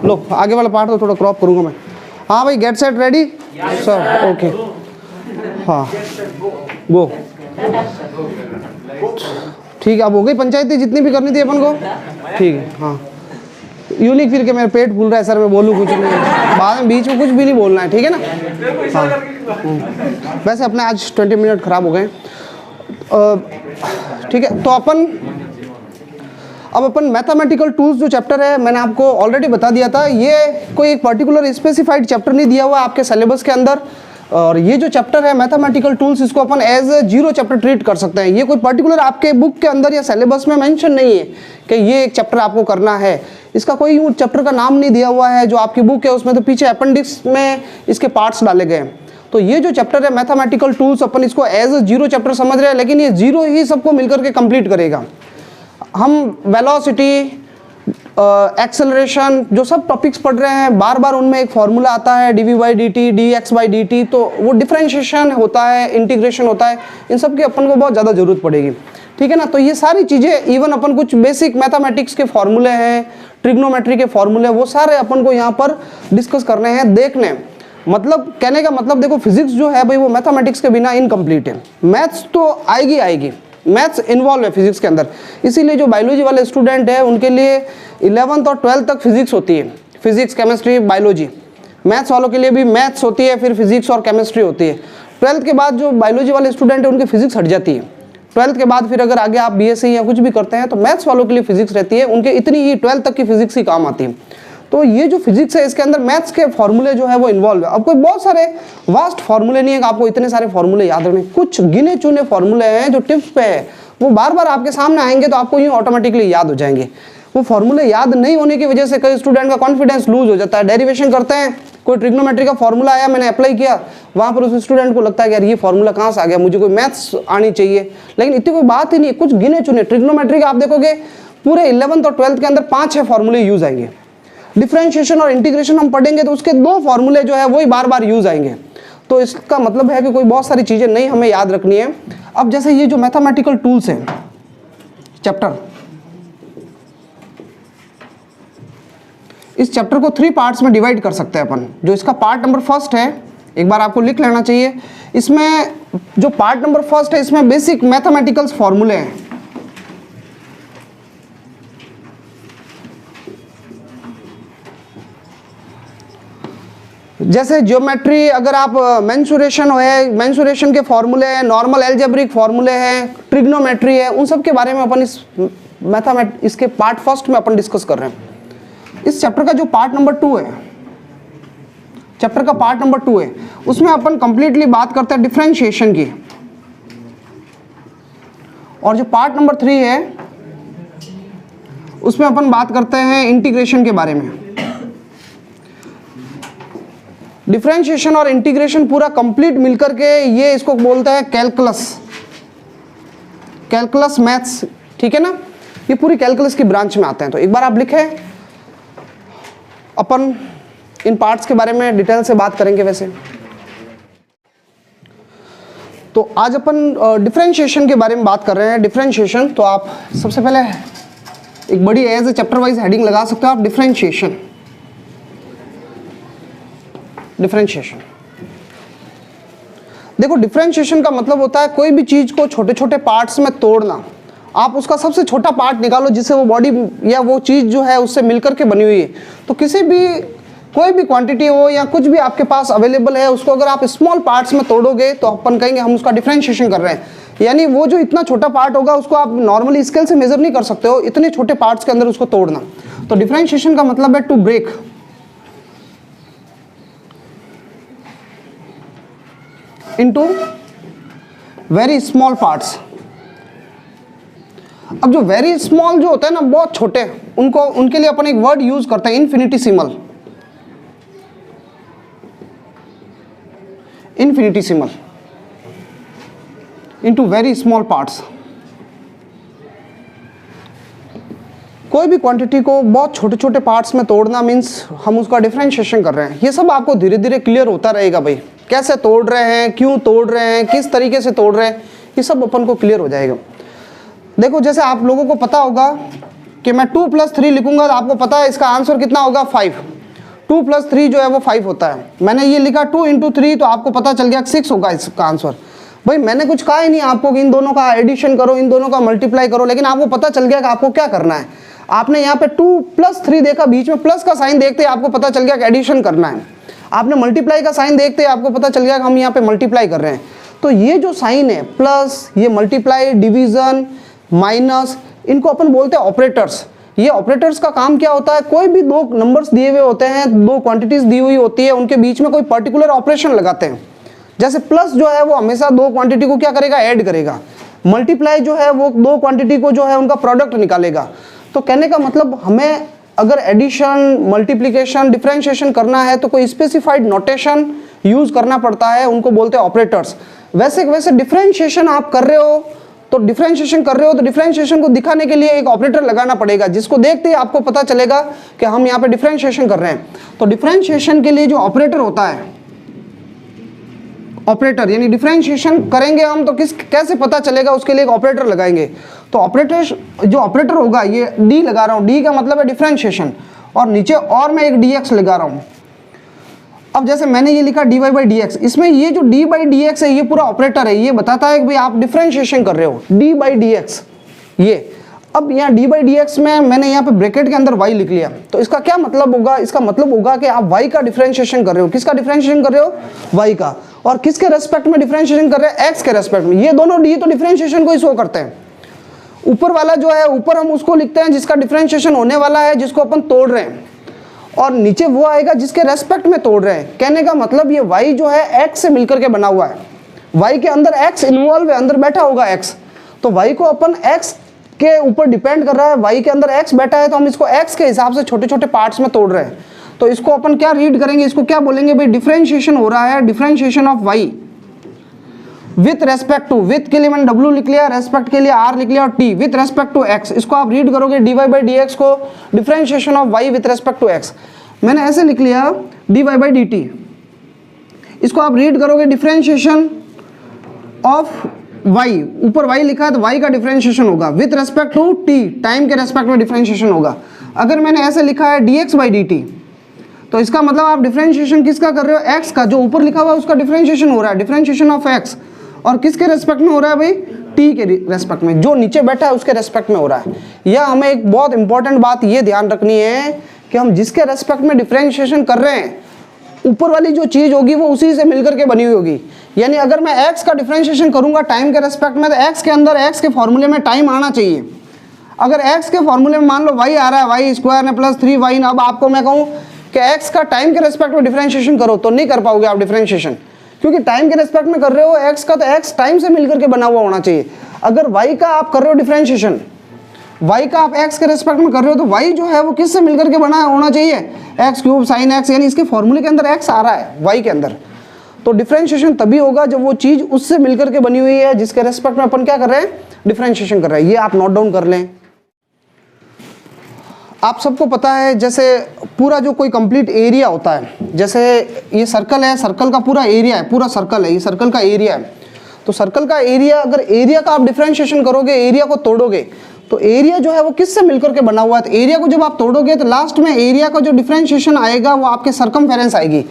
लो आगे वाला पार्ट तो थोड़ा क्रॉप करूँगा मैं। हाँ भाई, get set ready sir, okay. हाँ गो, ठीक है। अब हो गई पंचायती जितनी भी करनी थी अपन को, ठीक है। हाँ यूनिक फिर के मेरा पेट फूल रहा है सर, मैं बोलूँ कुछ नहीं, बाद में बीच में कुछ भी नहीं बोलना है, ठीक है ना। हाँ वैसे अपने आज 20 मिनट खराब हो गए, ठीक है। तो अब अपन मैथमेटिकल टूल्स जो चैप्टर है, मैंने आपको ऑलरेडी बता दिया था, ये कोई एक पर्टिकुलर स्पेसिफाइड चैप्टर नहीं दिया हुआ आपके सिलेबस के अंदर। और ये जो चैप्टर है मैथमेटिकल टूल्स, इसको अपन as a zero chapter treat कर सकते हैं। ये कोई पर्टिकुलर आपके बुक के अंदर या सिलेबस में मेंशन नहीं है कि ये एक चैप्टर आपको करना है। इसका कोई चैप्टर का नाम नहीं दिया हुआ है। जो आपकी बुक है उसमें तो पीछे अपेंडिक्स में इसके पार्ट्स डाले गए हैं। तो ये जो चैप्टर है मैथमेटिकल टूल्स, अपन इसको एज ए जीरो चैप्टर समझ रहे हैं, लेकिन ये जीरो ही सबको मिलकर के कंप्लीट करेगा। हम वेलोसिटी, एक्सेलरेशन जो सब टॉपिक्स पढ़ रहे हैं, बार बार उनमें एक फॉर्मूला आता है dv/dt, dx/dt, तो वो डिफरेंशिएशन होता है, इंटीग्रेशन होता है, इन सब की अपन को बहुत ज़्यादा ज़रूरत पड़ेगी, ठीक है ना। तो ये सारी चीज़ें, इवन अपन कुछ बेसिक मैथमेटिक्स के फॉर्मूले हैं, ट्रिग्नोमेट्री के फॉर्मूले, वो सारे अपन को यहाँ पर डिस्कस करने हैं, देखने। मतलब कहने का मतलब देखो, फिजिक्स जो है भाई वो मैथमेटिक्स के बिना इनकम्प्लीट है। मैथ्स तो आएगी, मैथ्स इन्वॉल्व है फिजिक्स के अंदर। इसीलिए जो बायोलॉजी वाले स्टूडेंट है उनके लिए 11th और 12th तक फिजिक्स होती है, फिजिक्स, केमिस्ट्री, बायोलॉजी। मैथ्स वालों के लिए भी मैथ्स होती है, फिर फिजिक्स और केमिस्ट्री होती है। 12th के बाद जो बायोलॉजी वाले स्टूडेंट है उनकी फिजिक्स हट जाती है। 12th के बाद फिर अगर आगे आप बीएससी या कुछ भी करते हैं तो मैथ्स वालों के लिए फिजिक्स रहती है, उनके इतनी ही 12th तक की फिजिक्स ही काम आती है। तो ये जो फिजिक्स है इसके अंदर मैथ्स के फॉर्मूले जो है वो इन्वॉल्व है। अब कोई बहुत सारे वास्ट फॉर्मूले नहीं है कि आपको इतने सारे फॉर्मूले याद रखने, कुछ गिने चुने फॉर्मूले हैं जो टिप्स पे है, वो बार बार आपके सामने आएंगे तो आपको यूँ ऑटोमेटिकली याद हो जाएंगे। वो फॉर्मूले याद नहीं होने की वजह से कई स्टूडेंट का कॉन्फिडेंस लूज हो जाता है। डेरिवेशन करते हैं, कोई ट्रिग्नोमेट्री का फॉर्मूला आया, मैंने अप्लाई किया, वहाँ पर उस स्टूडेंट को लगता है कि यार ये फॉर्मूला कहाँ से आ गया, मुझे कोई मैथ्स आनी चाहिए, लेकिन इतनी कोई बात ही नहीं। कुछ गिने चुने ट्रिग्नोमेट्री का आप देखोगे पूरे 11th और 12th के अंदर 5-6 फॉर्मूले यूज आएंगे। डिफरेंशिएशन और इंटीग्रेशन हम पढ़ेंगे तो उसके 2 फॉर्मूले जो है वही बार बार यूज आएंगे। तो इसका मतलब है कि कोई बहुत सारी चीज़ें नहीं हमें याद रखनी है। अब जैसे ये जो मैथमेटिकल टूल्स है चैप्टर, इस चैप्टर को 3 पार्ट्स में डिवाइड कर सकते हैं अपन। जो इसका पार्ट नंबर 1 है, एक बार आपको लिख लेना चाहिए। इसमें जो पार्ट नंबर 1 है इसमें बेसिक मैथमेटिकल्स फॉर्मूले हैं। जैसे ज्योमेट्री, अगर आप मेंसुरेशन है, मेंसुरेशन के फॉर्मूले हैं, नॉर्मल एल्जेब्रिक फॉर्मूले हैं, ट्रिग्नोमेट्री है, उन सब के बारे में अपन इस इसके पार्ट 1 में अपन डिस्कस कर रहे हैं। इस चैप्टर का जो पार्ट नंबर 2 है, चैप्टर का पार्ट नंबर 2 है, उसमें अपन कंप्लीटली बात करते हैं डिफरेंशिएशन की। और जो पार्ट नंबर 3 है उसमें अपन बात करते हैं इंटीग्रेशन के बारे में। डिफरेंशिएशन और इंटीग्रेशन पूरा कंप्लीट मिलकर के ये इसको बोलते हैं कैलकुलस मैथ्स, ठीक है ना। ये पूरी कैलकुलस की ब्रांच में आते हैं। तो एक बार आप लिखें, अपन इन पार्ट्स के बारे में डिटेल से बात करेंगे। वैसे तो आज अपन डिफरेंशिएशन के बारे में बात कर रहे हैं। डिफरेंशिएशन, तो आप सबसे पहले एक बड़ी as a chapter wise heading लगा सकते हो आप, डिफरेंशिएशन। डिफरेंशिएशन, देखो डिफरेंशिएशन का मतलब होता है कोई भी चीज को छोटे छोटे पार्ट्स में तोड़ना। आप उसका सबसे छोटा पार्ट निकालो जिससे वो बॉडी या वो चीज जो है उससे मिलकर के बनी हुई है। तो किसी भी कोई भी क्वांटिटी हो या कुछ भी आपके पास अवेलेबल है, उसको अगर आप स्मॉल पार्ट्स में तोड़ोगे तो अपन कहेंगे हम उसका डिफरेंशिएशन कर रहे हैं। यानी वो जो इतना छोटा पार्ट होगा उसको आप नॉर्मली स्केल से मेजर नहीं कर सकते हो, इतने छोटे पार्ट्स के अंदर उसको तोड़ना। तो डिफरेंशिएशन का मतलब है to break into very small parts. अब जो वेरी स्मॉल जो होता है ना, बहुत छोटे, उनको उनके लिए अपन एक वर्ड यूज करते हैं, इन्फिनिटीसिमल। इन्फिनिटीसिमल इनटू वेरी स्मॉल पार्ट्स। कोई भी क्वांटिटी को बहुत छोटे छोटे पार्ट्स में तोड़ना मीन्स हम उसका डिफरेंशिएशन कर रहे हैं। ये सब आपको धीरे धीरे क्लियर होता रहेगा भाई, कैसे तोड़ रहे हैं, क्यों तोड़ रहे हैं, किस तरीके से तोड़ रहे हैं, ये सब अपन को क्लियर हो जाएगा। देखो जैसे आप लोगों को पता होगा कि मैं 2 + 3 लिखूंगा तो आपको पता है इसका आंसर कितना होगा 5। 2 + 3 जो है वो 5 होता है। मैंने ये लिखा 2 × 3 तो आपको पता चल गया 6 होगा इसका आंसर। भाई मैंने कुछ कहा ही नहीं आपको कि इन दोनों का एडिशन करो, इन दोनों का मल्टीप्लाई करो, लेकिन आपको पता चल गया कि आपको क्या करना है। आपने यहाँ पे 2 + 3 देखा, बीच में प्लस का साइन देखते ही आपको पता चल गया कि एडिशन करना है। आपने मल्टीप्लाई का साइन देखते ही आपको पता चल गया कि हम यहाँ पे मल्टीप्लाई कर रहे हैं। तो ये जो साइन है प्लस, ये मल्टीप्लाई, डिवीजन, माइनस, इनको अपन बोलते हैं ऑपरेटर्स। ये ऑपरेटर्स का काम क्या होता है, कोई भी दो नंबर्स दिए हुए होते हैं, दो क्वांटिटीज दी हुई होती है, उनके बीच में कोई पर्टिकुलर ऑपरेशन लगाते हैं। जैसे प्लस जो है वो हमेशा दो क्वांटिटी को क्या करेगा, ऐड करेगा। मल्टीप्लाई जो है वो दो क्वांटिटी को जो है उनका प्रोडक्ट निकालेगा। तो कहने का मतलब हमें अगर एडिशन, मल्टीप्लिकेशन, डिफरेंशिएशन करना है तो कोई स्पेसिफाइड नोटेशन यूज करना पड़ता है, उनको बोलते हैं ऑपरेटर्स। वैसे डिफरेंशिएशन आप कर रहे हो तो डिफरेंशिएशन को दिखाने के लिए एक ऑपरेटर लगाना पड़ेगा, जिसको देखते ही आपको पता चलेगा कि हम यहाँ पे डिफरेंशिएशन कर रहे हैं। तो डिफरेंशिएशन के लिए जो ऑपरेटर होता है, ऑपरेटर यानी डिफरेंशिएशन करेंगे हम तो कैसे पता चलेगा, उसके लिए एक ऑपरेटर लगाएंगे। तो ऑपरेटर जो ऑपरेटर होगा, ये डी लगा रहा हूँ, डी का मतलब है डिफरेंशिएशन, और नीचे और मैं एक dx लगा रहा हूँ। अब जैसे मैंने ये लिखा dy/dx, इसमें ये जो d/dx है ये पूरा ऑपरेटर है, ये बताता है कि भाई आप डिफरेंशिएशन कर रहे हो d/dx। ये अब यहाँ d/dx में मैंने यहाँ पे ब्रैकेट के अंदर y लिख लिया, तो इसका क्या मतलब होगा, इसका मतलब होगा कि आप y का डिफरेंशिएशन कर रहे हो। किसका डिफरेंशिएशन कर रहे हो, y का। और किसके रेस्पेक्ट में डिफरेंशिएशन कर रहे हैं, x के रेस्पेक्ट में। ये दोनों d तो डिफरेंशिएशन को ही शो करते हैं। ऊपर वाला जो है, ऊपर हम उसको लिखते हैं जिसका डिफरेंशिएशन होने वाला है, जिसको अपन तोड़ रहे हैं, और नीचे वो आएगा जिसके रेस्पेक्ट में तोड़ रहे हैं। कहने का मतलब ये y जो है x से मिलकर के बना हुआ है, y के अंदर x इन्वॉल्व है, अंदर बैठा होगा x। तो y को अपन x के ऊपर डिपेंड कर रहा है, y के अंदर x बैठा है, तो हम इसको x के हिसाब से छोटे छोटे पार्ट्स में तोड़ रहे हैं। तो इसको अपन क्या रीड करेंगे, इसको क्या बोलेंगे भाई, डिफरेंशिएशन हो रहा है, differentiation of y with respect to, with के लिए मैंने w लिख लिया, रेस्पेक्ट के लिए r लिख लिया, और t with respect to x। इसको आप रीड करोगे dy/dx को differentiation of y with respect to x। मैंने ऐसे लिख लिया dy/dt, इसको आप रीड करोगे डिफरेंशिएशन ऑफ y, ऊपर y लिखा है तो y का डिफरेंशिएशन होगा with respect to t, time के रेस्पेक्ट में डिफरेंशिएशन होगा। अगर मैंने ऐसे लिखा है dx/dt, तो इसका मतलब आप डिफरेंशिएशन किसका कर रहे हो, x का। जो ऊपर लिखा हुआ है उसका डिफरेंशिएशन हो रहा है, डिफरेंशिएशन ऑफ x, और किसके रेस्पेक्ट में हो रहा है भाई, t के रेस्पेक्ट में, जो नीचे बैठा है उसके रेस्पेक्ट में हो रहा है। यह हमें एक बहुत इंपॉर्टेंट बात ये ध्यान रखनी है कि हम जिसके रेस्पेक्ट में डिफरेंशिएशन कर रहे हैं, ऊपर वाली जो चीज होगी वो उसी से मिलकर के बनी हुई होगी। यानी अगर मैं x का डिफरेंशिएशन करूंगा टाइम के रेस्पेक्ट में, तो x के अंदर x के फॉर्मूले में टाइम आना चाहिए। अगर x के फॉर्मूले में मान लो y आ रहा है, y² ने प्लस 3y, अब आपको मैं कहूँ कि x का टाइम के रेस्पेक्ट में डिफरेंशिएशन करो, तो नहीं कर पाओगे आप डिफरेंशिएशन, क्योंकि टाइम के रेस्पेक्ट में कर रहे हो x का, तो x टाइम से मिलकर के बना हुआ होना चाहिए। अगर y का आप कर रहे हो डिफरेंशिएशन, y का आप x के रेस्पेक्ट में कर रहे हो, तो y जो है वो किससे मिलकर के बना होना चाहिए, x³ sin x, यानी इसके फॉर्मूले के अंदर x आ रहा है y के अंदर। तो डिफरेंशिएशन तभी होगा जब वो चीज उससे मिलकर के बनी हुई है जिसके रेस्पेक्ट में अपन क्या कर रहे हैं, डिफरेंशिएशन कर रहे हैं। ये आप नोट डाउन कर लें। आप सबको पता है जैसे पूरा जो कोई कंप्लीट एरिया होता है, जैसे ये सर्कल है, सर्कल का पूरा एरिया है, पूरा सर्कल है, ये सर्कल का एरिया है। तो सर्कल का एरिया, अगर एरिया का आप डिफरेंशिएशन करोगे, एरिया को तोड़ोगे, तो एरिया जो है वो किससे मिलकर के बना हुआ है। तो एरिया को जब आप तोड़ोगे तो लास्ट में एरिया का जो डिफरेंशिएशन आएगा वो आपके सरकमफेरेंस आएगी,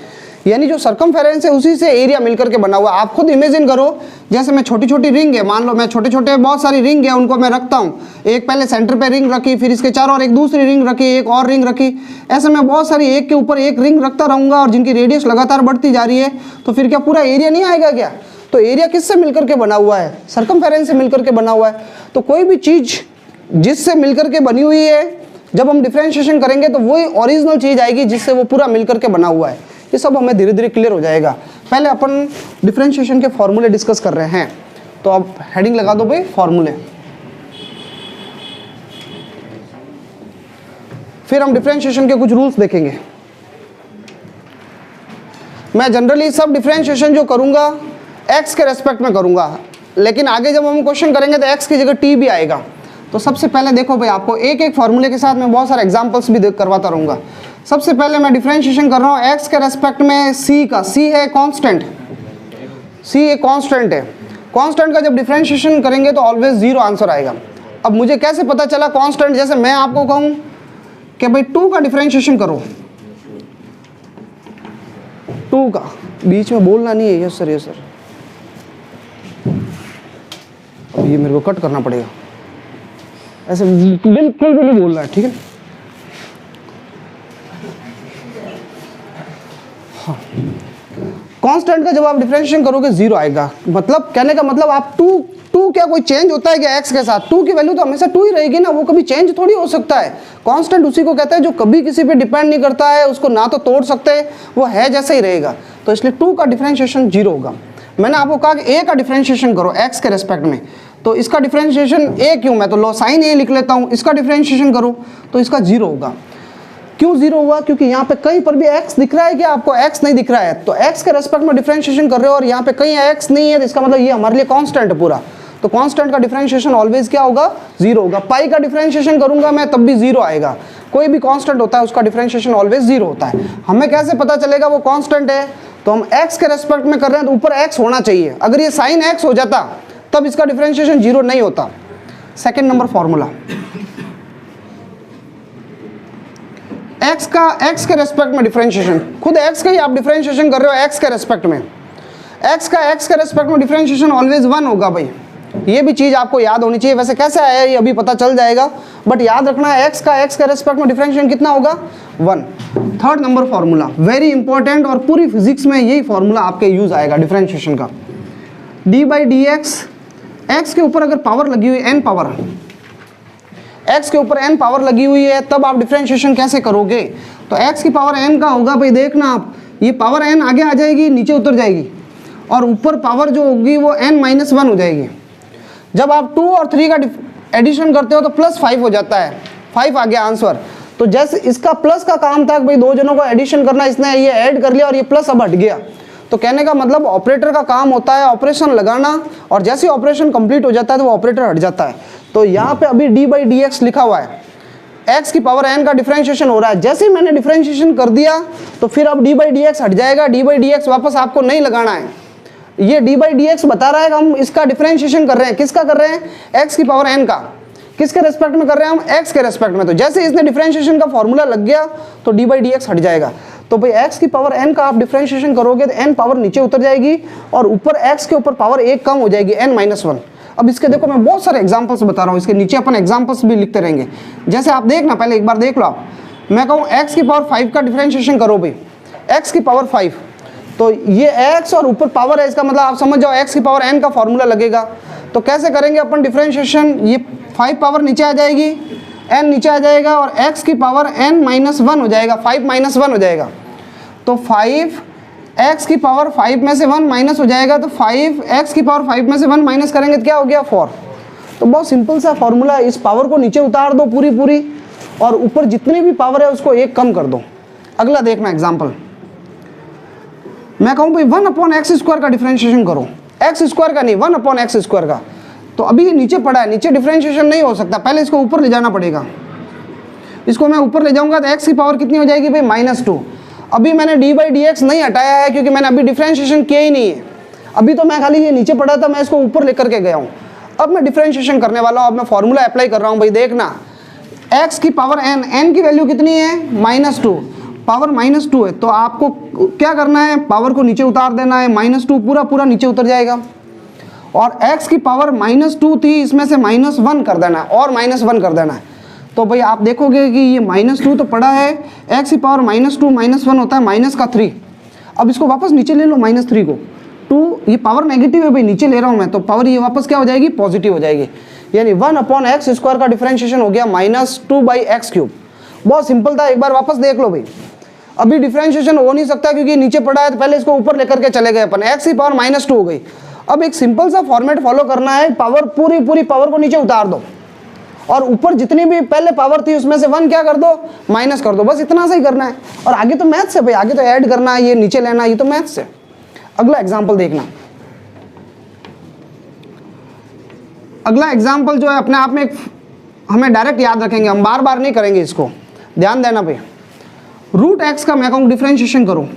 यानी जो सरकमफेरेंस है उसी से एरिया मिलकर के बना हुआ है। आप खुद इमेजिन करो, जैसे मैं छोटी छोटी रिंग है, मान लो मैं छोटे छोटे बहुत सारी रिंग है, उनको मैं रखता हूँ, एक पहले सेंटर पे रिंग रखी, फिर इसके चारों और एक दूसरी रिंग रखी, एक और रिंग रखी, ऐसे मैं बहुत सारी एक के ऊपर एक रिंग रखता रहूँगा, और जिनकी रेडियस लगातार बढ़ती जा रही है, तो फिर क्या पूरा एरिया नहीं आएगा क्या। तो एरिया किससे मिलकर के बना हुआ है, सरकमफेरेंस से मिलकर के बना हुआ है। तो कोई भी चीज़ जिससे मिलकर के बनी हुई है, जब हम डिफरेंशिएशन करेंगे तो वही ओरिजिनल चीज़ आएगी जिससे वो पूरा मिलकर के बना हुआ है। ये सब हमें धीरे धीरे क्लियर हो जाएगा। पहले अपन डिफरेंशिएशन के फॉर्मूले डिस्कस कर रहे हैं, तो अब हेडिंग लगा दो भाई, फॉर्मूले। फिर हम डिफरेंशिएशन के कुछ रूल्स देखेंगे। मैं जनरली सब डिफरेंशिएशन जो करूंगा x के रेस्पेक्ट में करूंगा, लेकिन आगे जब हम क्वेश्चन करेंगे तो x की जगह t भी आएगा। तो सबसे पहले देखो भाई, आपको एक एक फॉर्मूले के साथ मैं बहुत सारे एग्जांपल्स भी करवाता रहूँगा। सबसे पहले मैं डिफरेंशिएशन कर रहा हूँ x के रेस्पेक्ट में c का। c है कांस्टेंट, c एक कांस्टेंट है। कांस्टेंट का जब डिफरेंशिएशन करेंगे तो ऑलवेज 0 आंसर आएगा। अब मुझे कैसे पता चला कांस्टेंट, जैसे मैं आपको कहूँ कि भाई 2 का डिफरेंशिएशन करो, 2 का, बीच में बोलना नहीं है। Yes sir, yes sir. अब ये मेरे को कट करना पड़ेगा, ऐसे बिल्कुल भी नहीं बोलना है, ठीक है। हाँ, कांस्टेंट का जब आप डिफरेंशिएशन करोगे 0 आएगा। मतलब कहने का मतलब आप 2 क्या कोई चेंज होता है क्या x के साथ? 2 की वैल्यू तो हमेशा 2 ही रहेगी ना, वो कभी चेंज थोड़ी हो सकता है। कांस्टेंट उसी को कहते हैं जो कभी किसी पे डिपेंड नहीं करता है, उसको ना तो तोड़ सकते, वो है जैसा ही रहेगा। तो इसलिए 2 का डिफरेंशिएशन 0 होगा। मैंने आपको कहा कि a का डिफरेंशिएशन करो x के रेस्पेक्ट में, तो इसका डिफरेंशिएशन a क्यों, मैं तो लो साइन a लिख लेता हूँ। इसका डिफरेंशिएशन करो तो इसका 0 होगा। क्यों 0 हुआ? क्योंकि यहाँ पे कहीं पर भी x दिख रहा है क्या आपको? x नहीं दिख रहा है, तो x के रेस्पेक्ट में डिफरेंशिएशन कर रहे हो और यहाँ पे कहीं x नहीं है, तो इसका मतलब ये हमारे लिए कांस्टेंट है पूरा। तो कांस्टेंट का डिफरेंशिएशन ऑलवेज क्या होगा? 0 होगा। पाई का डिफरेंशिएशन करूंगा मैं तब भी 0 आएगा। कोई भी कांस्टेंट होता है उसका डिफरेंशिएशन ऑलवेज 0 होता है। हमें कैसे पता चलेगा वो कांस्टेंट है? तो हम x के रेस्पेक्ट में कर रहे हैं तो ऊपर x होना चाहिए। अगर ये साइन x हो जाता तब इसका डिफरेंशिएशन 0 नहीं होता। सेकेंड नंबर फॉर्मूला, x के रेस्पेक्ट में डिफरेंशिएशन, खुद x का ही आप डिफरेंशिएशन कर रहे हो x के रेस्पेक्ट में। x के रेस्पेक्ट में डिफरेंशिएशन ऑलवेज 1 होगा भाई। ये भी चीज आपको याद होनी चाहिए। वैसे कैसे आया ये अभी पता चल जाएगा, बट याद रखना है x के रेस्पेक्ट में डिफरेंशिएशन कितना होगा? 1। Third number formula very important, और पूरी फिजिक्स में यही फॉर्मूला आपके यूज आएगा डिफरेंशिएशन का। d/dx, x के ऊपर अगर पावर लगी हुई n पावर, x के ऊपर n पावर लगी हुई है, तब आप डिफरेंशिएशन कैसे करोगे? तो x की पावर n का होगा भाई, देखना आप, ये पावर n आगे आ जाएगी, नीचे उतर जाएगी, और ऊपर पावर जो होगी वो n-1 हो जाएगी। जब आप 2 और 3 का एडिशन करते हो तो +5 हो जाता है, 5 आ गया आंसर। तो जैसे इसका प्लस का काम था भाई, 2 जनों को एडिशन करना, इसने ये ऐड कर लिया और ये प्लस अब हट गया। तो कहने का मतलब ऑपरेटर का काम होता है ऑपरेशन लगाना, और जैसे ऑपरेशन कंप्लीट हो जाता है तो वो ऑपरेटर हट जाता है। तो यहाँ पे अभी d/dx लिखा हुआ है, x की पावर n का डिफरेंशिएशन हो रहा है। जैसे ही मैंने डिफरेंशिएशन कर दिया तो फिर अब d/dx हट जाएगा, d/dx वापस आपको नहीं लगाना है। ये d/dx बता रहा है कि हम इसका डिफरेंशिएशन कर रहे हैं। किसका कर रहे हैं? x की पावर n का। किसके रेस्पेक्ट में कर रहे हैं हम? x के रेस्पेक्ट में। तो जैसे इसने डिफरेंशिएशन का फॉर्मूला लग गया तो d/dx हट जाएगा। तो भाई x की पावर n का आप डिफरेंशिएशन करोगे तो n पावर नीचे उतर जाएगी और ऊपर x के ऊपर पावर 1 कम हो जाएगी, n-1। अब इसके देखो मैं बहुत सारे एग्जांपल्स बता रहा हूँ, इसके नीचे अपन एग्जांपल्स भी लिखते रहेंगे। जैसे आप देखना, पहले एक बार देख लो आप, मैं कहूँ x की पावर 5 का डिफरेंशिएशन करो भाई, x की पावर 5, तो ये x और ऊपर पावर है, इसका मतलब आप समझ जाओ x की पावर n का फॉर्मूला लगेगा। तो कैसे करेंगे अपन डिफरेंशिएशन? ये 5 पावर नीचे आ जाएगी, n नीचे आ जाएगा और x की पावर n-1 हो जाएगा, 5-1 हो जाएगा। तो 5 x की पावर 5 में से 1 माइनस हो जाएगा, तो 5 x की पावर 5 में से 1 माइनस करेंगे तो क्या हो गया? 4। तो बहुत सिंपल सा फॉर्मूला, इस पावर को नीचे उतार दो पूरी और ऊपर जितनी भी पावर है उसको 1 कम कर दो। अगला देखना एग्जाम्पल, मैं कहूँ भाई 1/x² का डिफरेंशिएशन करो, x² का नहीं, 1/x² का। तो अभी ये नीचे पड़ा है, नीचे डिफरेंशिएशन नहीं हो सकता, पहले इसको ऊपर ले जाना पड़ेगा। इसको मैं ऊपर ले जाऊंगा तो x की पावर कितनी हो जाएगी भाई? -2। अभी मैंने d/dx नहीं हटाया है क्योंकि मैंने अभी डिफरेंशिएशन किया ही नहीं है। अभी तो मैं खाली ये नीचे पड़ा था, मैं इसको ऊपर लेकर के गया हूँ। अब मैं डिफरेंशिएशन करने वाला हूँ, अब मैं फॉर्मूला अप्लाई कर रहा हूँ भाई। देखना, x की पावर n की वैल्यू कितनी है? -2, पावर -2 है। तो आपको क्या करना है? पावर को नीचे उतार देना है, -2 पूरा नीचे उतर जाएगा। और x की पावर -2 थी, इसमें से -1 कर देना है और -1 कर देना है। तो भाई आप देखोगे कि ये -2 तो पड़ा है, x की पावर -2 -1 होता है -3। अब इसको वापस नीचे ले लो, -3 को 2, ये पावर नेगेटिव है भाई, नीचे ले रहा हूँ मैं, तो पावर ये वापस क्या हो जाएगी? पॉजिटिव हो जाएगी। यानी 1/x² का डिफरेंशिएशन हो गया -2/x³। बहुत सिंपल था, एक बार वापस देख लो भाई। अभी डिफरेंशिएशन हो नहीं सकता क्योंकि नीचे पड़ा है, तो पहले इसको ऊपर लेकर के चले गए अपन, x की पावर -2 हो गई। अब एक सिंपल सा फॉर्मेट फॉलो करना है, पावर पूरी पावर को नीचे उतार दो और ऊपर जितनी भी पहले पावर थी उसमें से 1 क्या कर दो? माइनस कर दो। बस इतना सा ही करना है, और आगे तो मैथ्स है भाई, आगे तो ऐड करना है, ये नीचे लेना है, ये तो मैथ्स है। अगला एग्जाम्पल देखना, अगला एग्जाम्पल जो है अपने आप में हमें डायरेक्ट याद रखेंगे, हम बार बार नहीं करेंगे, इसको ध्यान देना भाई। √x का मैं कहूँ डिफरेंशिएशन करो,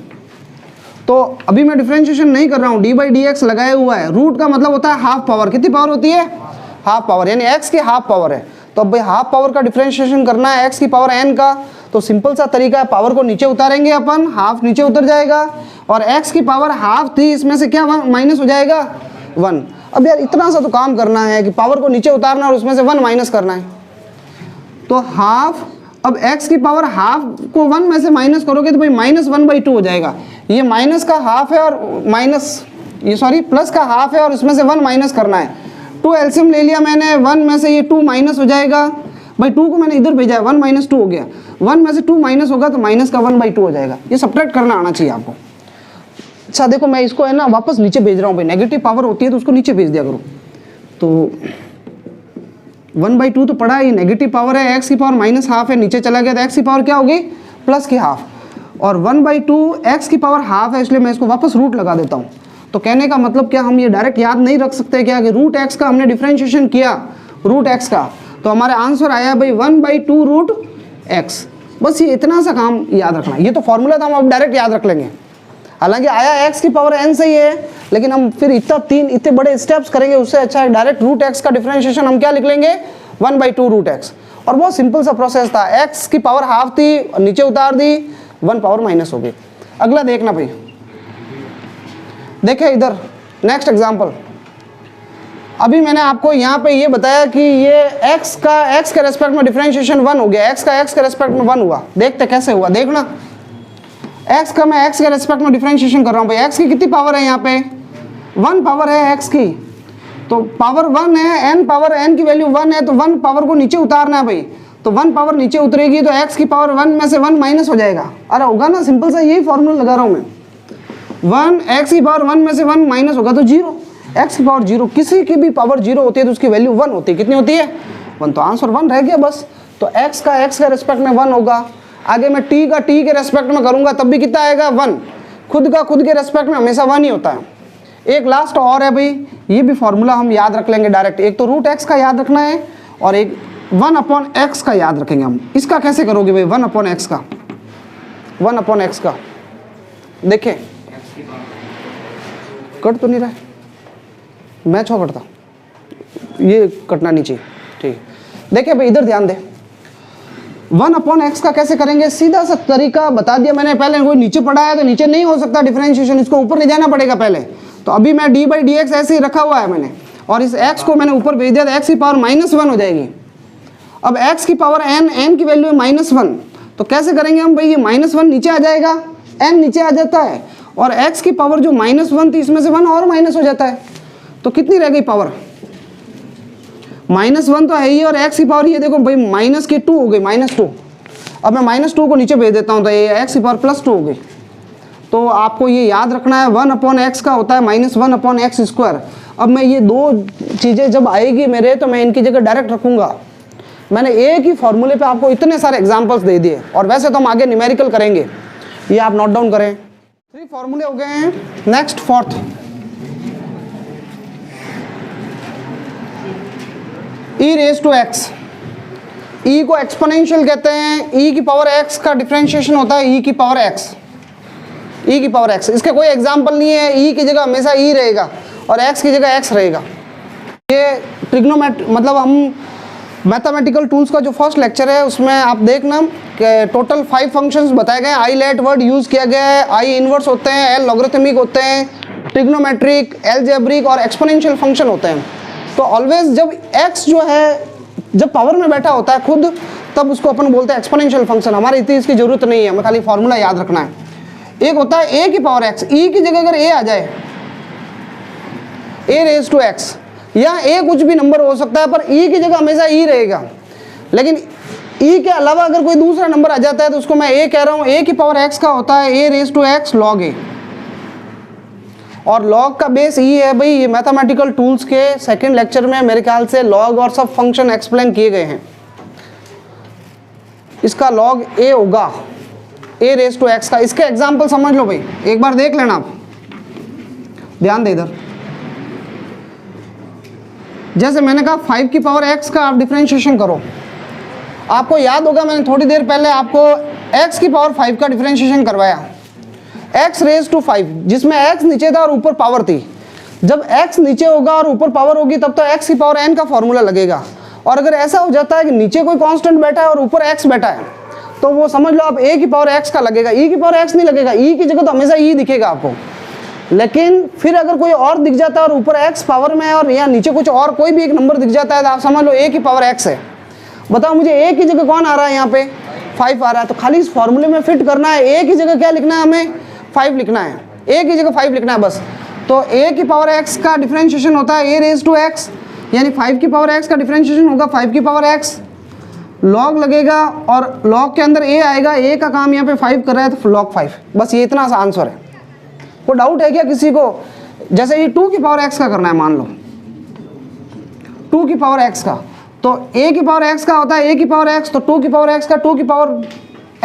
तो अभी मैं डिफरेंशिएशन नहीं कर रहा हूँ, d/dx लगाया हुआ है। रूट का मतलब होता है हाफ पावर। कितनी पावर होती है? हाफ पावर, यानी x की हाफ पावर है। तो अब भाई हाफ पावर का डिफरेंशिएशन करना है x की पावर n का, तो सिंपल सा तरीका है, पावर को नीचे उतारेंगे अपन, हाफ नीचे उतर जाएगा और x की पावर हाफ थी, इसमें से क्या माइनस हो जाएगा 1। अब यार इतना सा तो काम करना है कि पावर को नीचे उतारना और उसमें से 1 माइनस करना है। तो हाफ, अब x की पावर हाफ को 1 में से माइनस करोगे तो भाई -1/2 हो जाएगा। ये माइनस का हाफ है और प्लस का हाफ है और इसमें से 1 माइनस करना है। 2 एलसीएम ले लिया मैंने, 1 में से ये 2 माइनस हो जाएगा, भाई 2 को मैंने इधर भेजा है, 1 - 2 हो गया, 1 में से 2 माइनस होगा तो माइनस का 1/2 हो जाएगा। ये सब्ट्रैक्ट करना आना चाहिए आपको। अच्छा देखो, मैं इसको है ना वापस नीचे भेज रहा हूँ भाई, नेगेटिव पावर होती है तो उसको नीचे भेज दिया करो। तो 1/2 तो पड़ा है, ये नेगेटिव पावर है, x की पावर -1/2 है, नीचे चला गया तो x की पावर क्या होगी प्लस की हाफ, और 1/2 x की पावर हाफ है, इसलिए मैं इसको वापस रूट लगा देता हूँ। तो कहने का मतलब क्या, हम ये डायरेक्ट याद नहीं रख सकते क्या कि रूट x का हमने डिफरेंशिएशन किया रूट x का, तो हमारा आंसर आया भाई 1/2 रूट x। बस ये इतना सा काम याद रखना, ये तो फॉर्मूला था, हम अब डायरेक्ट याद रख लेंगे। हालांकि आया x की पावर n से ही है, लेकिन हम फिर इतने बड़े स्टेप्स करेंगे, उससे अच्छा है डायरेक्ट रूट x का डिफरेंशिएशन हम क्या लिख लेंगे 1/2 रूट x। और बहुत सिंपल सा प्रोसेस था, x की पावर हाफ थी, नीचे उतार दी, 1 पावर माइनस हो गई। अगला देखना भाई, देखे इधर नेक्स्ट एग्जांपल। अभी मैंने आपको यहाँ पे ये बताया कि ये x के रेस्पेक्ट में डिफरेंशिएशन 1 हो गया, x के रेस्पेक्ट में 1 हुआ। देखते कैसे हुआ, देखना। x का मैं x के रेस्पेक्ट में डिफरेंशिएशन कर रहा हूँ भाई, x की कितनी पावर है यहाँ पे 1 पावर है x की, तो पावर 1 है, n पावर n की वैल्यू 1 है, तो 1 पावर को नीचे उतारना है भाई, तो 1 पावर नीचे उतरेगी तो x की पावर 1 में से 1 माइनस हो जाएगा। अरे होगा ना, सिंपल सा यही फॉर्मूला लगा रहा हूँ मैं, 1 x की पावर 1 में से 1 माइनस होगा तो 0, x की पावर 0, किसी की भी पावर 0 होती है तो उसकी वैल्यू 1 होती है। कितनी होती है 1, तो आंसर 1 रह गया बस। तो x के रेस्पेक्ट में 1 होगा, आगे मैं t के रेस्पेक्ट में करूंगा तब भी कितना आएगा 1, खुद के रेस्पेक्ट में हमेशा 1 ही होता है। एक लास्ट और है भाई, ये भी फॉर्मूला हम याद रख लेंगे डायरेक्ट, एक तो रूट x का याद रखना है और एक 1/x का याद रखेंगे हम। इसका कैसे करोगे भाई 1/x का, 1/x का देखें कट तो नहीं रहा है, मैं छो कटता, ये कटना नहीं चाहिए, ठीक। देखिए भाई इधर ध्यान दे, 1/x का कैसे करेंगे, सीधा सा तरीका बता दिया मैंने। पहले कोई नीचे पड़ा है तो नीचे नहीं हो सकता डिफरेंशिएशन, इसको ऊपर ले जाना पड़ेगा पहले। तो अभी मैं d/dx ऐसे ही रखा हुआ है मैंने, और इस x को मैंने ऊपर भेज दिया तो x की पावर -1 हो जाएगी। अब x की पावर n की वैल्यू है -1, तो कैसे करेंगे हम भाई, ये -1 नीचे आ जाएगा, n नीचे आ जाता है, और x की पावर जो -1 थी इसमें से 1 और माइनस हो जाता है, तो कितनी रह गई पावर -1 तो है ही, और x की पावर ये देखो भाई -2 हो गई, -2। अब मैं -2 को नीचे भेज देता हूँ तो ये x की पावर +2 हो गई। तो आपको ये याद रखना है 1/x का होता है -1/x²। अब मैं ये दो चीज़ें जब आएगी मेरे तो मैं इनकी जगह डायरेक्ट रखूँगा। मैंने एक ही फॉर्मूले पे आपको इतने सारे एग्जांपल्स दे दिए, और वैसे तो हम आगे न्यूमेरिकल करेंगे, ये आप नोट डाउन करें। 3 फॉर्मूले हो गए हैं, नेक्स्ट 4th, e⁻x। e को एक्सपोनेंशियल कहते हैं, e की पावर x का डिफरेंशिएशन होता है e की पावर x, e की पावर x। इसके कोई एग्जांपल नहीं है, e की जगह हमेशा e रहेगा और x की जगह x रहेगा। ये ट्रिग्नोमेट्री मतलब हम मैथमेटिकल टूल्स का जो फर्स्ट लेक्चर है उसमें आप देखना कि टोटल 5 फंक्शंस बताए गए हैं। आई लेट वर्ड यूज़ किया गया है, आई इनवर्स होते हैं, एल लॉगरिथमिक होते हैं, ट्रिग्नोमेट्रिक, एलजेब्रिक और एक्सपोनेंशियल फंक्शन होते हैं। तो ऑलवेज जब x जो है जब पावर में बैठा होता है खुद, तब उसको अपन बोलते हैं एक्सपोनेंशियल फंक्शन। हमारे इतनी इसकी जरूरत नहीं है, हमें खाली फॉर्मूला याद रखना है। एक होता है a की पावर x, e की जगह अगर a आ जाए a⁻x, या a कुछ भी नंबर हो सकता है पर e की जगह हमेशा e रहेगा। लेकिन e के अलावा अगर कोई दूसरा नंबर आ जाता है तो उसको मैं a कह रहा हूँ। a की पावर x का होता है a⁻x log a, और log का बेस e है भाई। ये मैथमेटिकल टूल्स के सेकंड लेक्चर में मेरे ख्याल से log और सब फंक्शन एक्सप्लेन किए गए हैं। इसका log a होगा a⁻x का। इसके एग्जाम्पल समझ लो भाई, एक बार देख लेना आप, ध्यान दे इधर। जैसे मैंने कहा 5 की पावर x का आप डिफरेंशिएशन करो। आपको याद होगा मैंने थोड़ी देर पहले आपको x की पावर 5 का डिफरेंशिएशन करवाया, x⁻5, जिसमें x नीचे था और ऊपर पावर थी। जब x नीचे होगा और ऊपर पावर होगी तब तो x की पावर n का फॉर्मूला लगेगा। और अगर ऐसा हो जाता है कि नीचे कोई कांस्टेंट बैठा है और ऊपर x बैठा है, तो वो समझ लो आप ए की पावर एक्स का लगेगा, ई की पावर एक्स नहीं लगेगा, ई की जगह तो हमेशा ई दिखेगा आपको। लेकिन फिर अगर कोई और दिख जाता है और ऊपर एक्स पावर में है और यहाँ नीचे कुछ और कोई भी एक नंबर दिख जाता है तो आप समझ लो ए की पावर एक्स है। बताओ मुझे ए की जगह कौन आ रहा है, यहाँ पे 5 आ रहा है, तो खाली इस फॉर्मूले में फिट करना है। ए की जगह क्या लिखना है, हमें 5 लिखना है, ए की जगह 5 लिखना है बस। तो ए की पावर एक्स का डिफरेंशिएशन होता है ए रेज टू एक्स, यानी 5 की पावर एक्स का डिफरेंशिएशन होगा 5 की पावर एक्स, लॉग लगेगा और लॉग के अंदर ए आएगा, ए का काम यहाँ पे 5 कर रहा है तो लॉग 5, बस ये इतना सा आंसर है। वो डाउट है क्या किसी को? जैसे ये 2 की पावर एक्स का करना है, मान लो 2 की पावर एक्स का, तो a की पावर x का होता है a की पावर x, तो 2 की पावर x का 2 की पावर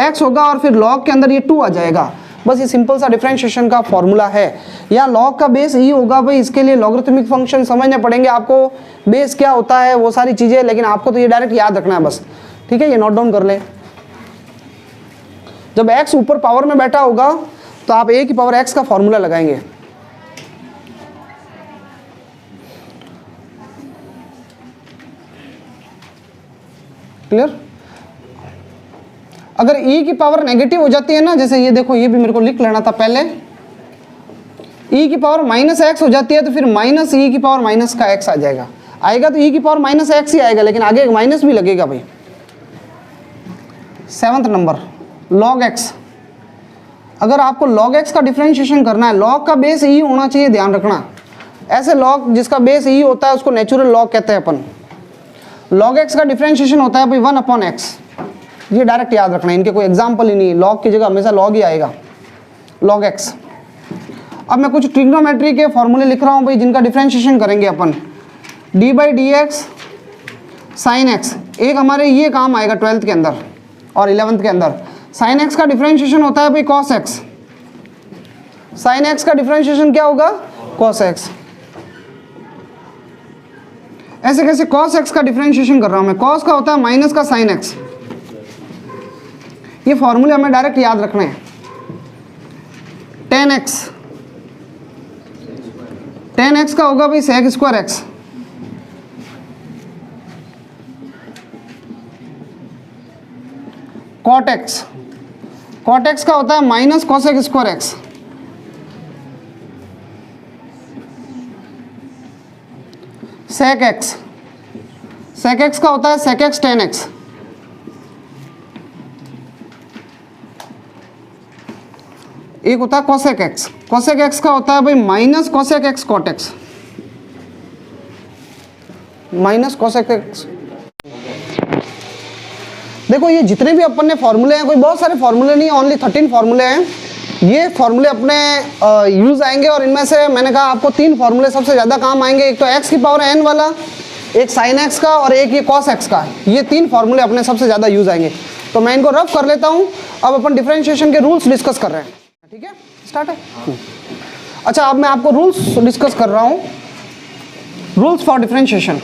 x होगा और फिर log के अंदर ये 2 आ जाएगा। बस ये सिंपल सा डिफरेंशिएशन का फॉर्मूला है। या log का बेस e होगा भाई, इसके लिए लॉगरिथमिक फंक्शन समझने पड़ेंगे आपको, बेस क्या होता है वो सारी चीज़ें, लेकिन आपको तो ये डायरेक्ट याद रखना है बस, ठीक है। ये नोट डाउन कर लें। जब x ऊपर पावर में बैठा होगा तो आप a की पावर x का फॉर्मूला लगाएंगे। क्लियर? अगर e की पावर नेगेटिव हो जाती है ना, जैसे ये देखो, ये भी मेरे को लिख लेना था पहले, e की पावर माइनस एक्स हो जाती है तो फिर माइनस e की पावर माइनस का x आ जाएगा, आएगा तो e की पावर माइनस एक्स ही आएगा, लेकिन आगे एक माइनस भी लगेगा भाई। 7वां नंबर log x। अगर आपको log x का डिफरेंशिएशन करना है, log का बेस e होना चाहिए, ध्यान रखना। ऐसे log जिसका बेस e होता है उसको नेचुरल log कहते हैं अपन। log x का डिफरेंशिएशन होता है भाई 1/x, ये डायरेक्ट याद रखना है, इनके कोई एग्जाम्पल ही नहीं है, log की जगह हमेशा log ही आएगा, log x। अब मैं कुछ ट्रिग्नोमेट्री के फॉर्मूले लिख रहा हूँ भाई, जिनका डिफरेंशिएशन करेंगे अपन। d/dx sin x, एक हमारे ये काम आएगा 12th के अंदर और 11th के अंदर। sin x का डिफरेंशिएशन होता है भाई cos x, sin x का डिफरेंशिएशन क्या होगा, cos x। ऐसे कैसे cos x का डिफरेंशिएशन कर रहा हूं मैं, cos का होता है माइनस का sin x। ये फॉर्मूले हमें डायरेक्ट याद रखने हैं। tan x का होगा भाई sec square x, cot x का होता है minus cosec square x, sec x का होता है sec x tan x, एक होता है cosec x का होता है भाई minus cosec x cot x, minus cosec x। देखो ये जितने भी अपन ने फॉर्मूले हैं, कोई बहुत सारे फॉर्मूले नहीं है, ओनली 13 फॉर्मूले हैं। ये फॉर्मूले अपने यूज आएंगे और इनमें से मैंने कहा आपको 3 फॉर्मूले सबसे ज़्यादा काम आएंगे। एक तो x की पावर n वाला, एक sin x का और एक ये cos x का। ये 3 फॉर्मूले अपने सबसे ज़्यादा यूज आएंगे। तो मैं इनको रफ कर लेता हूँ। अब अपन डिफरेंशिएशन के रूल्स डिस्कस कर रहे हैं, ठीक है, स्टार्ट है। अच्छा, अब मैं आपको रूल्स डिस्कस कर रहा हूँ, rules for differentiation.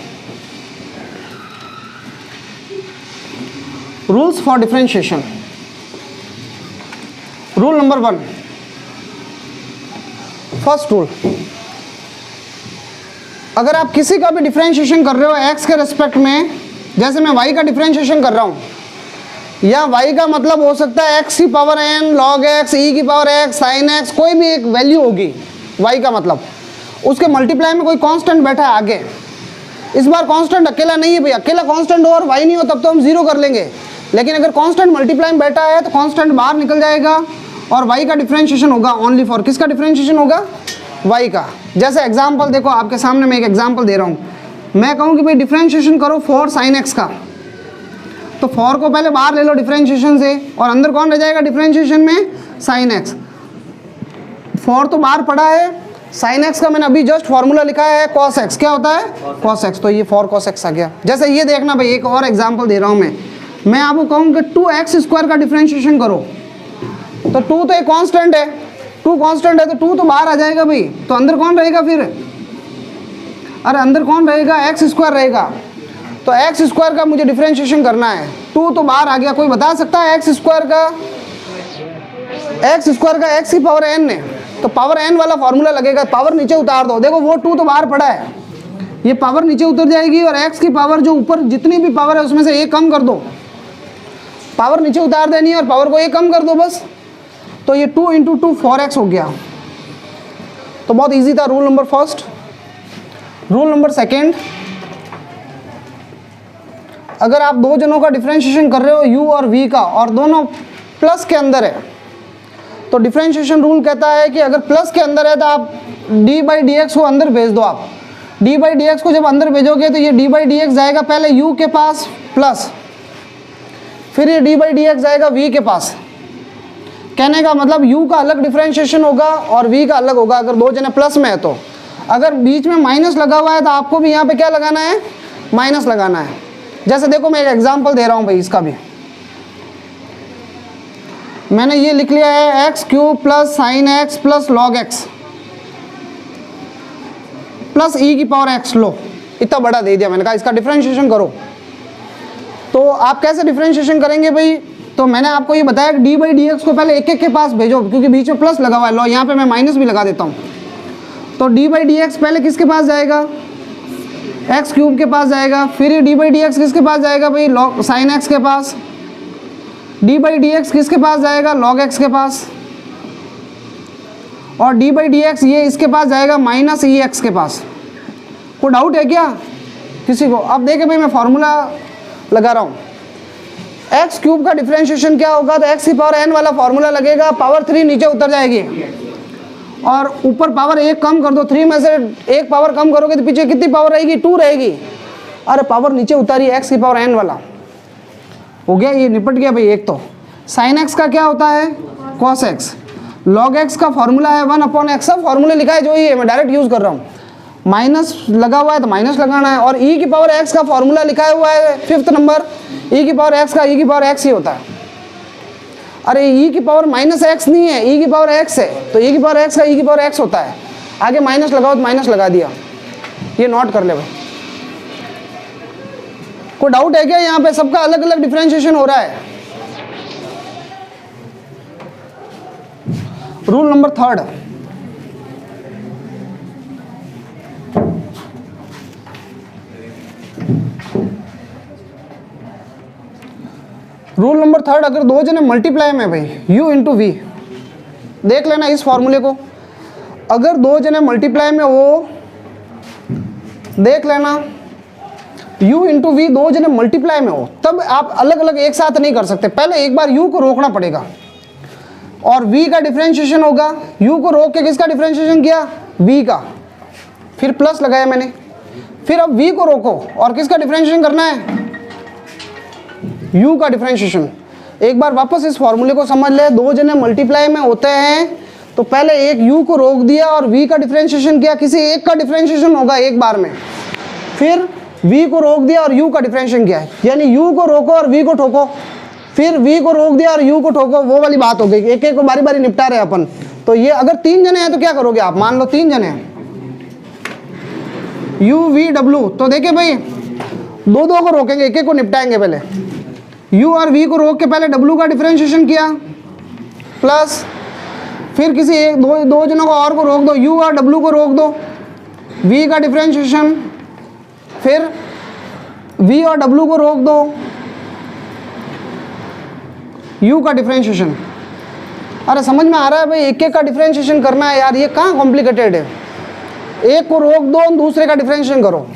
Rules for differentiation. Rule number 1, first rule, अगर आप किसी का भी डिफरेंशिएशन कर रहे हो x के रेस्पेक्ट में, जैसे मैं y का डिफरेंशिएशन कर रहा हूं, या y का मतलब हो सकता है x की power n log x, e की पावर x sin x, कोई भी एक वैल्यू होगी y का मतलब, उसके मल्टीप्लाई में कोई कांस्टेंट बैठा है आगे। इस बार कांस्टेंट अकेला नहीं है भैया, अकेला कांस्टेंट हो और y नहीं हो तब तो हम 0 कर लेंगे, लेकिन अगर कांस्टेंट मल्टीप्लाई में बैठा है तो कांस्टेंट बाहर निकल जाएगा और y का डिफरेंशिएशन होगा ओनली फॉर, किसका डिफरेंशिएशन होगा, y का। जैसे एग्जांपल देखो आपके सामने मैं एक एग्जांपल दे रहा हूँ, मैं कहूँ कि भाई डिफरेंशिएशन करो 4 sin x का, तो 4 को पहले बाहर ले लो डिफरेंशिएशन से और अंदर कौन रह जाएगा डिफरेंशिएशन में, sin x। 4 तो बाहर पड़ा है, sin x का मैंने अभी जस्ट फॉर्मूला लिखा है cos x, क्या होता है cos x, तो ये 4 cos x आ गया। जैसे ये देखना भाई, एक और एग्जांपल दे रहा हूँ मैं आपको कहूँ कि 2x स्क्वायर का डिफरेंशिएशन करो, तो 2 तो एक कांस्टेंट है, 2 कांस्टेंट है तो 2 तो बाहर आ जाएगा भाई, तो अंदर कौन रहेगा फिर, अरे अंदर कौन रहेगा, x स्क्वायर रहेगा। तो x स्क्वायर का मुझे डिफरेंशिएशन करना है, 2 तो बाहर आ गया, कोई बता सकता है x स्क्वायर का x की पावर n है, तो पावर n वाला फॉर्मूला लगेगा, पावर नीचे उतार दो, देखो वो 2 तो बाहर पड़ा है, ये पावर नीचे उतर जाएगी और x की पावर जो ऊपर जितनी भी पावर है उसमें से एक कम कर दो, पावर नीचे उतार देनी है और पावर को एक कम कर दो बस। तो ये 2 × 2 4x हो गया। तो बहुत इजी था rule number first. Rule number second, अगर आप दो जनों का डिफरेंशिएशन कर रहे हो u और v का और दोनों प्लस के अंदर है, तो डिफरेंशिएशन रूल कहता है कि अगर प्लस के अंदर है तो आप d/dx को अंदर भेज दो। आप d/dx को जब अंदर भेजोगे तो ये d/dx जाएगा पहले u के पास प्लस, फिर ये d/dx जाएगा v के पास। कहने का मतलब u का अलग डिफरेंशिएशन होगा और v का अलग होगा अगर दो जने प्लस में है। तो अगर बीच में माइनस लगा हुआ है तो आपको भी यहाँ पे क्या लगाना है, माइनस लगाना है। जैसे देखो मैं एक एग्जांपल दे रहा हूँ भाई, इसका भी मैंने ये लिख लिया है x³ + sin x + log x plus e⁻x। लो इतना बड़ा दे दिया, मैंने कहा इसका डिफरेंशिएशन करो। तो आप कैसे डिफरेंशिएशन करेंगे भाई, तो मैंने आपको ये बताया कि d/dx को पहले एक एक के पास भेजो क्योंकि बीच में प्लस लगा हुआ है। लो यहाँ पे मैं माइनस भी लगा देता हूँ। तो d/dx पहले किसके पास जाएगा, x³ के पास जाएगा, फिर ये d/dx किसके पास जाएगा भाई, log sin x के पास। d/dx किसके पास जाएगा, log x के पास। और d/dx ये इसके पास जाएगा -ex के पास। कोई डाउट है क्या किसी को? अब देखें भाई मैं फॉर्मूला लगा रहा हूँ। x³ का डिफरेंशिएशन क्या होगा, तो x⁴n वाला फॉर्मूला लगेगा, पावर 3 नीचे उतर जाएगी और ऊपर पावर 1 कम कर दो। 3 में से 1 पावर कम करोगे तो पीछे कितनी पावर रहेगी, 2 रहेगी। अरे पावर नीचे उतारी x⁴n वाला हो गया, ये निपट गया भाई। एक तो sin x का क्या होता है, cos x। log x का फॉर्मूला है 1/x। सब फॉर्मूले लिखा है जो ही है, मैं डायरेक्ट यूज कर रहा हूँ। माइनस लगा हुआ है तो माइनस लगाना है। और e⁻x का फॉर्मूला लिखा हुआ है 5th नंबर, e⁻x का e⁻x ही होता है। अरे e⁻x नहीं है, e⁻x है, तो e⁻x का e⁻x होता है। आगे माइनस लगाओ तो माइनस लगा दिया। ये नोट कर ले भाई। कोई डाउट है क्या यहाँ पे? सबका अलग अलग डिफरेंशिएशन हो रहा है। Rule number third, rule number third, अगर दो जने मल्टीप्लाई में भाई u × v, देख लेना इस फॉर्मूले को। अगर दो जने मल्टीप्लाई में हो, देख लेना u × v, दो जने मल्टीप्लाई में हो तब आप अलग अलग एक साथ नहीं कर सकते। पहले एक बार u को रोकना पड़ेगा और v का डिफरेंशिएशन होगा। u को रोक के किसका डिफरेंशिएशन किया, v का, फिर प्लस लगाया मैंने। फिर अब v को रोको और किसका डिफरेंशिएशन करना है, u का डिफरेंशिएशन। एक बार वापस इस फॉर्मूले को समझ ले। दो जने मल्टीप्लाई में होते हैं तो पहले एक u को रोक दिया और v का डिफरेंशिएशन किया। किसी एक का डिफरेंशिएशन होगा एक बार में, फिर v को रोक दिया और u का डिफरेंशिएशन किया। यानी u को रोको और v को ठोको, फिर v को रोक दिया और u को ठोको, वो वाली बात हो गई। एक एक को बारी बारी निपटा रहे अपन। तो ये अगर 3 जने हैं तो क्या करोगे आप, मान लो 3 जने हैं, u v w। तो देखिए भाई दो दो को रोकेंगे, एक एक को निपटाएंगे। पहले u और v को रोक के पहले w का डिफरेंशिएशन किया प्लस, फिर किसी एक दो जनों को और को रोक दो, u और w को रोक दो, v का डिफरेंशिएशन, फिर v और w को रोक दो, u का डिफरेंशिएशन। अरे समझ में आ रहा है भाई, एक एक का डिफरेंशिएशन करना है यार, ये कहाँ कॉम्प्लिकेटेड है। एक को रोक दो, दूसरे का डिफरेंशिएशन करो।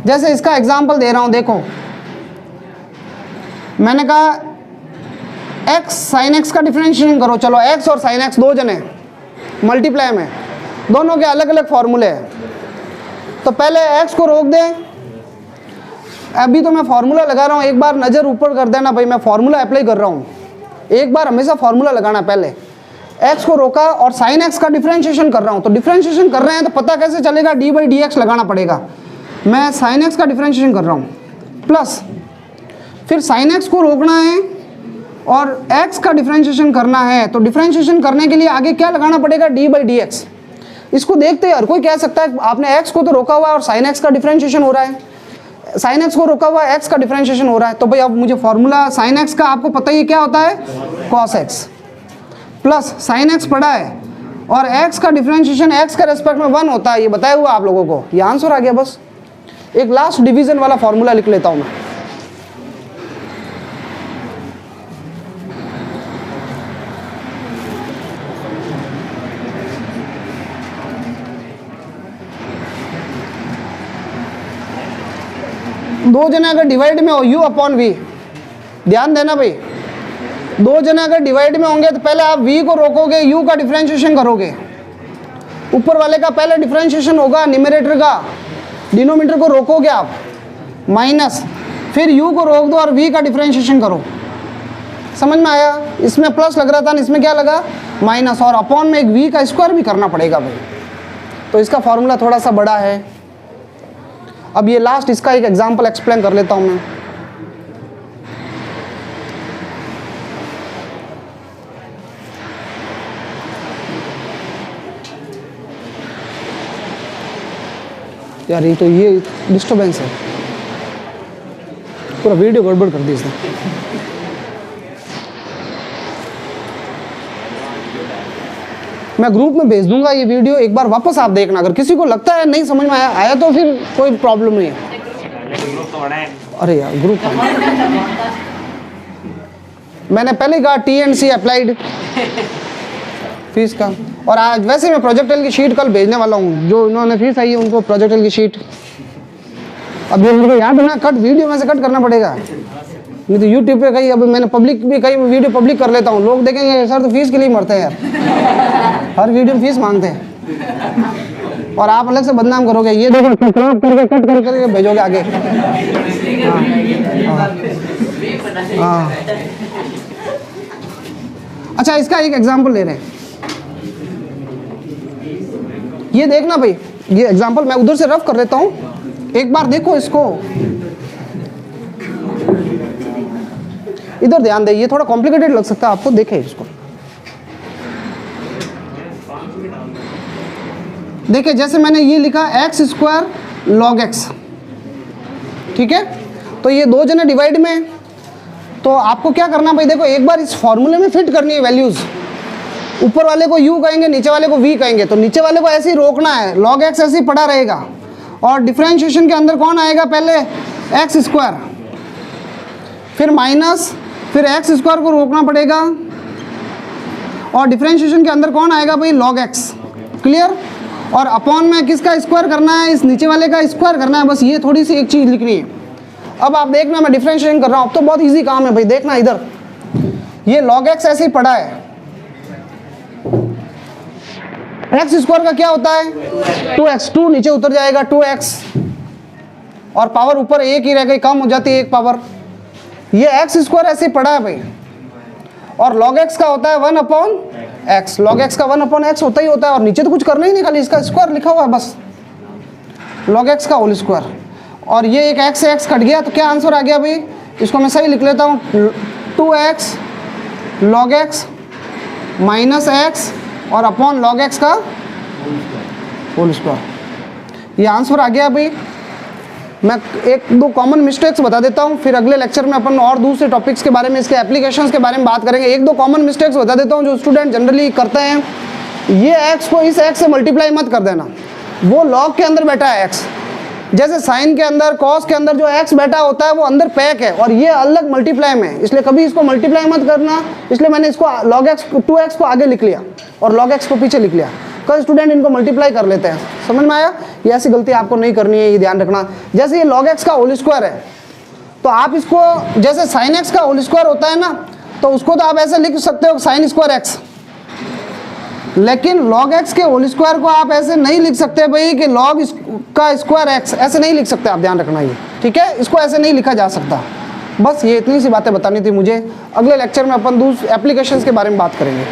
जैसे इसका एग्जांपल दे रहा हूँ, देखो मैंने कहा x sin x का डिफरेंशिएशन करो। चलो x और sin x दो जने मल्टीप्लाई में, दोनों के अलग अलग फॉर्मूले हैं। तो पहले x को रोक दे। अभी तो मैं फॉर्मूला लगा रहा हूँ, एक बार नज़र ऊपर कर देना भाई, मैं फॉर्मूला अप्लाई कर रहा हूँ। एक बार हमेशा फॉर्मूला लगाना। पहले x को रोका और sin x का डिफरेंशिएशन कर रहा हूँ। तो डिफरेंशिएशन कर रहे हैं तो पता कैसे चलेगा, d/dx लगाना पड़ेगा। मैं sin x का डिफरेंशिएशन कर रहा हूँ प्लस, फिर sin x को रोकना है और x का डिफरेंशिएशन करना है। तो डिफरेंशिएशन करने के लिए आगे क्या लगाना पड़ेगा, d/dx। इसको देखते हर कोई कह सकता है आपने x को तो रोका हुआ है और sin x का डिफरेंशिएशन हो रहा है, sin x को रोका हुआ है, x का डिफरेंशिएशन हो रहा है। तो भाई अब मुझे फॉर्मूला sin x का आपको पता ही क्या होता है, cos x plus sin x पड़ा है और x का डिफरेंशिएशन x के रेस्पेक्ट में 1 होता है, ये बताया हुआ आप लोगों को। ये आंसर आ गया। बस एक लास्ट डिवीजन वाला फॉर्मूला लिख लेता हूँ मैं। दो जने अगर डिवाइड में हो u अपॉन v, ध्यान देना भाई, दो जने अगर डिवाइड में होंगे तो पहले आप v को रोकोगे, u का डिफरेंशिएशन करोगे, ऊपर वाले का पहले डिफरेंशिएशन होगा न्यूमरेटर का, डिनोमिनेटर को रोकोगे आप माइनस, फिर u को रोक दो और v का डिफरेंशिएशन करो। समझ में आया? इसमें प्लस लग रहा था, इसमें क्या लगा माइनस, और अपॉन में एक v का स्क्वायर भी करना पड़ेगा भाई। तो इसका फॉर्मूला थोड़ा सा बड़ा है। अब ये लास्ट इसका एक एग्जांपल एक्सप्लेन कर लेता हूं मैं। यार ये तो ये डिस्टर्बेंस है, पूरा वीडियो गड़बड़ कर दी इसने। मैं ग्रुप में भेज दूंगा ये वीडियो, एक बार वापस आप देखना, अगर किसी को लगता है नहीं समझ में आया तो फिर कोई प्रॉब्लम नहीं है। अरे यार ग्रुप मैंने पहले कहा TNC अप्लाइड फीस का, और आज वैसे मैं प्रोजेक्टल की शीट कल भेजने वाला हूँ, जो इन्होंने फीस आई है उनको प्रोजेक्टल की शीट। अब ये मुझे याद है ना, कट वीडियो में से कट करना पड़ेगा, नहीं तो यूट्यूब पे कहीं, अब मैंने पब्लिक भी कहीं वीडियो पब्लिक कर लेता हूँ, लोग देखेंगे सर तो फीस के लिए मरते हैं यार, हर वीडियो में फीस मांगते हैं, और आप अलग से बदनाम करोगे, ये देखो सब्सक्राइब करके कट करके भेजोगे आगे। हाँ अच्छा, इसका एक एग्जांपल ले रहे हैं, ये देखना भाई, ये एग्जांपल मैं उधर से रफ कर लेता हूँ, एक बार देखो इसको, इधर ध्यान दे, ये थोड़ा कॉम्प्लिकेटेड लग सकता है आपको, देखें इसको। देखिए जैसे मैंने ये लिखा एक्स स्क्वायर लॉग एक्स, ठीक है, तो ये दो जने डिवाइड में, तो आपको क्या करना भाई, देखो एक बार इस फॉर्मूले में फिट करनी है वैल्यूज, ऊपर वाले को u कहेंगे, नीचे वाले को v कहेंगे, तो नीचे वाले को ऐसे ही रोकना है, log x ऐसे ही पड़ा रहेगा, और डिफरेंशिएशन के अंदर कौन आएगा, पहले एक्स स्क्वायर, फिर माइनस, फिर एक्स स्क्वायर को रोकना पड़ेगा, और डिफरेंशिएशन के अंदर कौन आएगा भाई, log x, क्लियर, और अपॉन में किसका स्क्वायर करना है, इस नीचे वाले का स्क्वायर करना है, बस ये थोड़ी सी एक चीज़ लिखनी है। अब आप देखना मैं डिफरेंशिएशन कर रहा हूँ, अब तो बहुत इजी काम है भाई, देखना इधर, ये log x ऐसे ही पड़ा है, एक्स स्क्वायर का क्या होता है 2x, 2 नीचे उतर जाएगा 2x, और पावर ऊपर एक ही रह गई, कम हो जाती है एक पावर, ये एक्स स्क्वायर ऐसे ही पड़ा है भाई, और log x का होता है 1 अपॉन एक्स, log x का 1 अपॉन एक्स होता ही होता है, और नीचे तो कुछ करना ही नहीं, खाली इसका स्क्वायर लिखा हुआ है बस, log x का होल स्क्वायर, और ये एक x से x कट गया, तो क्या आंसर आ गया भाई, इसको मैं सही लिख लेता हूँ, 2x log x minus x और अपॉन log x का होल स्क्वायर, ये आंसर आ गया भाई। मैं एक दो कॉमन मिस्टेक्स बता देता हूँ, फिर अगले लेक्चर में अपन और दूसरे टॉपिक्स के बारे में, इसके एप्लीकेशंस के बारे में बात करेंगे। एक दो कॉमन मिस्टेक्स बता देता हूँ जो स्टूडेंट जनरली करते हैं, ये x को इस x से मल्टीप्लाई मत कर देना, वो log के अंदर बैठा है x, जैसे साइन के अंदर कॉस के अंदर जो x बैठा होता है वो अंदर पैक है, और ये अलग मल्टीप्लाई में, इसलिए कभी इसको मल्टीप्लाई मत करना, इसलिए मैंने इसको log x 2x को आगे लिख लिया और log x को पीछे लिख लिया। कई स्टूडेंट इनको मल्टीप्लाई कर लेते हैं, समझ में आया? ये ऐसी गलती आपको नहीं करनी है, ये ध्यान रखना। जैसे ये log x का होल स्क्वायर है, तो आप इसको जैसे साइन x का होल स्क्वायर होता है ना, तो उसको तो आप ऐसे लिख सकते हो साइन स्क्वायर x, लेकिन log x के होल स्क्वायर को आप ऐसे नहीं लिख सकते भाई कि log का स्क्वायर x, ऐसे नहीं लिख सकते आप, ध्यान रखना ये, ठीक है? इसको ऐसे नहीं लिखा जा सकता। बस ये इतनी सी बातें बतानी थी मुझे। अगले लेक्चर में अपन दूसरे एप्लीकेशंस के बारे में बात करेंगे।